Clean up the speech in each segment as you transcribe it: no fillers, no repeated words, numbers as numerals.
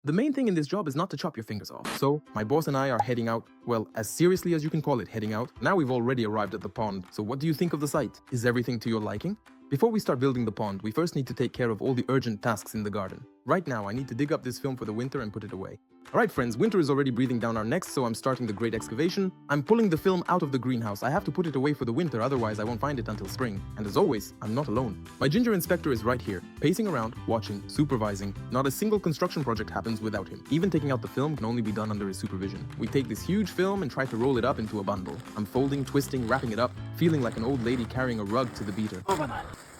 The main thing in this job is not to chop your fingers off. So, my boss and I are heading out, well, as seriously as you can call it heading out. Now we've already arrived at the pond, so what do you think of the site? Is everything to your liking? Before we start building the pond, we first need to take care of all the urgent tasks in the garden. Right now, I need to dig up this film for the winter and put it away. Alright friends, winter is already breathing down our necks, so I'm starting the great excavation. I'm pulling the film out of the greenhouse. I have to put it away for the winter, otherwise I won't find it until spring. And as always, I'm not alone. My ginger inspector is right here, pacing around, watching, supervising. Not a single construction project happens without him. Even taking out the film can only be done under his supervision. We take this huge film and try to roll it up into a bundle. I'm folding, twisting, wrapping it up, feeling like an old lady carrying a rug to the beater.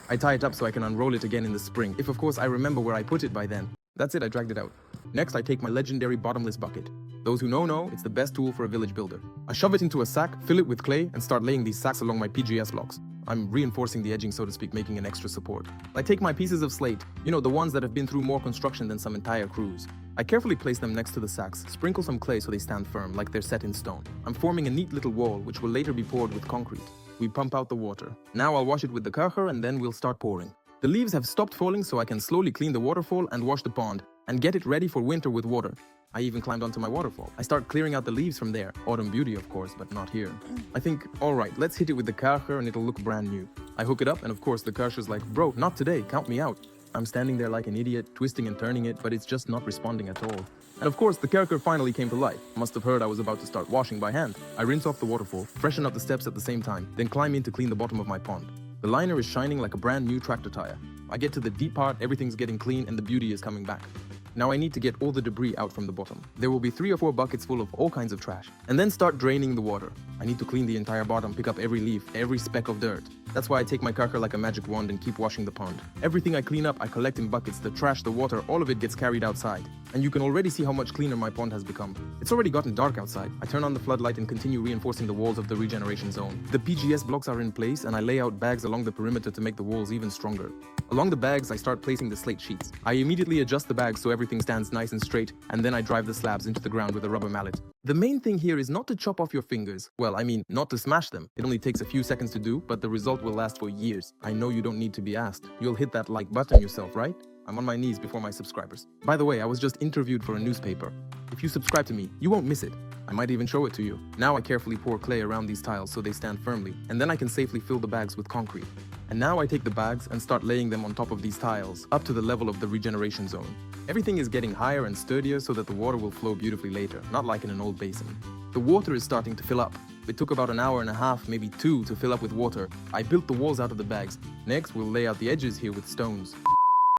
I tie it up so I can unroll it again in the spring, if of course I remember where I put it by then. That's it, I dragged it out. Next, I take my legendary bottomless bucket. Those who know, it's the best tool for a village builder. I shove it into a sack, fill it with clay, and start laying these sacks along my PGS blocks. I'm reinforcing the edging, so to speak, making an extra support. I take my pieces of slate, the ones that have been through more construction than some entire crews. I carefully place them next to the sacks, sprinkle some clay so they stand firm, like they're set in stone. I'm forming a neat little wall, which will later be poured with concrete. We pump out the water. Now I'll wash it with the karcher and then we'll start pouring. The leaves have stopped falling so I can slowly clean the waterfall and wash the pond and get it ready for winter with water. I even climbed onto my waterfall. I start clearing out the leaves from there. Autumn beauty, of course, but not here. I think, alright, let's hit it with the karcher and it'll look brand new. I hook it up and of course the karcher's like, bro, not today, count me out. I'm standing there like an idiot, twisting and turning it, but it's just not responding at all. And of course, the karcher finally came to life. Must have heard I was about to start washing by hand. I rinse off the waterfall, freshen up the steps at the same time, then climb in to clean the bottom of my pond. The liner is shining like a brand new tractor tire. I get to the deep part, everything's getting clean, and the beauty is coming back. Now I need to get all the debris out from the bottom. There will be 3 or 4 buckets full of all kinds of trash. And then start draining the water. I need to clean the entire bottom, pick up every leaf, every speck of dirt. That's why I take my karcher like a magic wand and keep washing the pond. Everything I clean up, I collect in buckets. The trash, the water, all of it gets carried outside. And you can already see how much cleaner my pond has become. It's already gotten dark outside. I turn on the floodlight and continue reinforcing the walls of the regeneration zone. The PGS blocks are in place and I lay out bags along the perimeter to make the walls even stronger. Along the bags, I start placing the slate sheets. I immediately adjust the bags so everything stands nice and straight, and then I drive the slabs into the ground with a rubber mallet. The main thing here is not to chop off your fingers. Well, I mean, not to smash them. It only takes a few seconds to do, but the result will last for years. I know you don't need to be asked. You'll hit that like button yourself, right? I'm on my knees before my subscribers. By the way, I was just interviewed for a newspaper. If you subscribe to me, you won't miss it. I might even show it to you. Now I carefully pour clay around these tiles so they stand firmly, and then I can safely fill the bags with concrete. And now I take the bags and start laying them on top of these tiles, up to the level of the regeneration zone. Everything is getting higher and sturdier so that the water will flow beautifully later, not like in an old basin. The water is starting to fill up. It took about an hour and a half, maybe 2, to fill up with water. I built the walls out of the bags. Next, we'll lay out the edges here with stones.